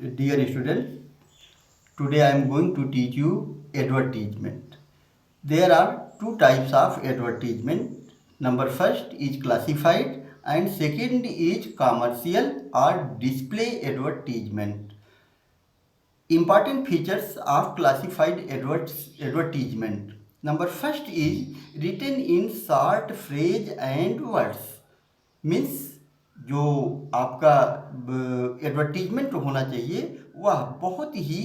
Dear students, today I am going to teach you advertisement. There are two types of advertisement. Number first is classified and second is commercial or display advertisement. Important features of classified advertisement. Number first is written in short phrase and words. Means जो आपका advertisement होना चाहिए वह बहुत ही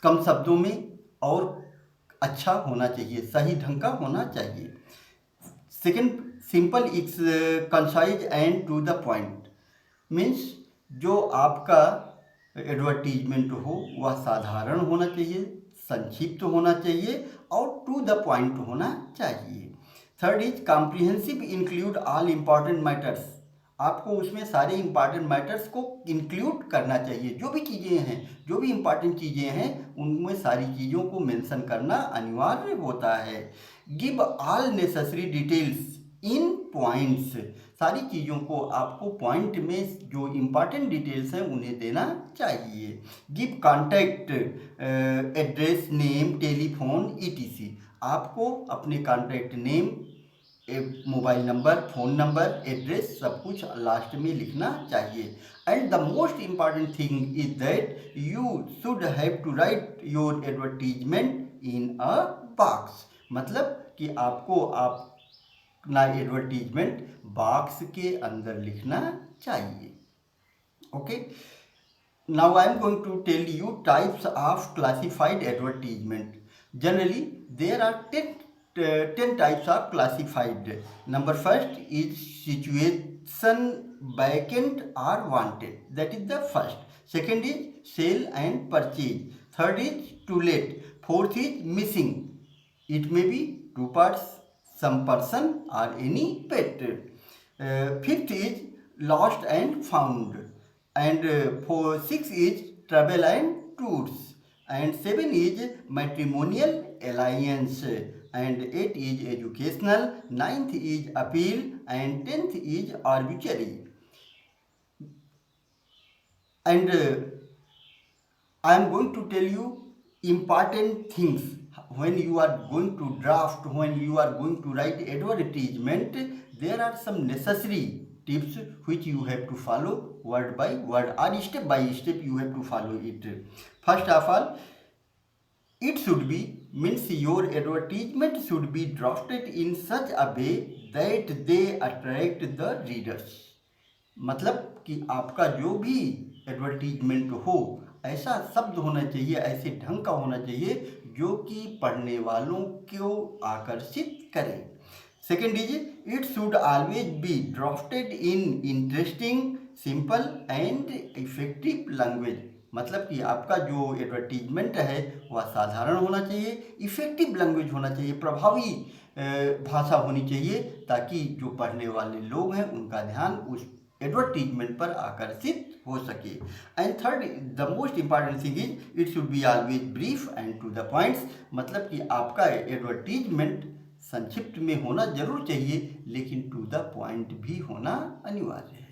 कम शब्दों में और अच्छा होना चाहिए, सही ढंग का होना चाहिए. Second, simple, it's concise and to the point. Means जो आपका एडवर्टीजमेंट हो वह साधारण होना चाहिए, संक्षिप्त होना चाहिए और टू द पॉइंट होना चाहिए. Third is comprehensive, include all important matters. आपको उसमें सारे इम्पॉर्टेंट मैटर्स को इंक्लूड करना चाहिए. जो भी चीज़ें हैं, जो भी इम्पॉर्टेंट चीज़ें हैं, उनमें सारी चीज़ों को मेंशन करना अनिवार्य होता है. Give all necessary details in points. सारी चीज़ों को आपको पॉइंट में जो इम्पॉर्टेंट डिटेल्स हैं उन्हें देना चाहिए. Give contact address, name, telephone, ETC. आपको अपने contact name, mobile number, phone number, address सब कुछ लास्ट में लिखना चाहिए. And the most important thing is that you should have to write your advertisement in a box. मतलब कि आपको अपना एडवर्टीजमेंट बॉक्स के अंदर लिखना चाहिए. Okay, now I am going to tell you types of classified advertisement. Generally there are 10 types of classified. Number first is situation vacant or wanted, that is the first. Second is sale and purchase. Third is to let. Fourth is missing, it may be two parts, some person or any pet. Fifth is lost and found. And for 6 is travel and tours, and 7 is matrimonial alliance, and 8 is educational, 9th is appeal, and 10th is arbitrary. And I am going to tell you important things when you are going to draft, when you are going to write advertisement. There are some necessary tips which you have to follow word by word or step by step. You have to follow it. First of all, it should be, means your advertisement should be drafted in such a way that they attract the readers. मतलब कि आपका जो भी advertisement हो ऐसा शब्द होना चाहिए, ऐसे ढंग का होना चाहिए जो कि पढ़ने वालों को आकर्षित करे. Second is it should always be drafted in interesting, simple and effective language. मतलब कि आपका जो एडवर्टीजमेंट है वह साधारण होना चाहिए, इफेक्टिव लैंग्वेज होना चाहिए, प्रभावी भाषा होनी चाहिए, ताकि जो पढ़ने वाले लोग हैं उनका ध्यान उस एडवर्टीजमेंट पर आकर्षित हो सके. And third, the most important thing is it should be always brief and to the points. मतलब कि आपका एडवर्टीजमेंट संक्षिप्त में होना जरूर चाहिए, लेकिन टू द पॉइंट भी होना अनिवार्य है.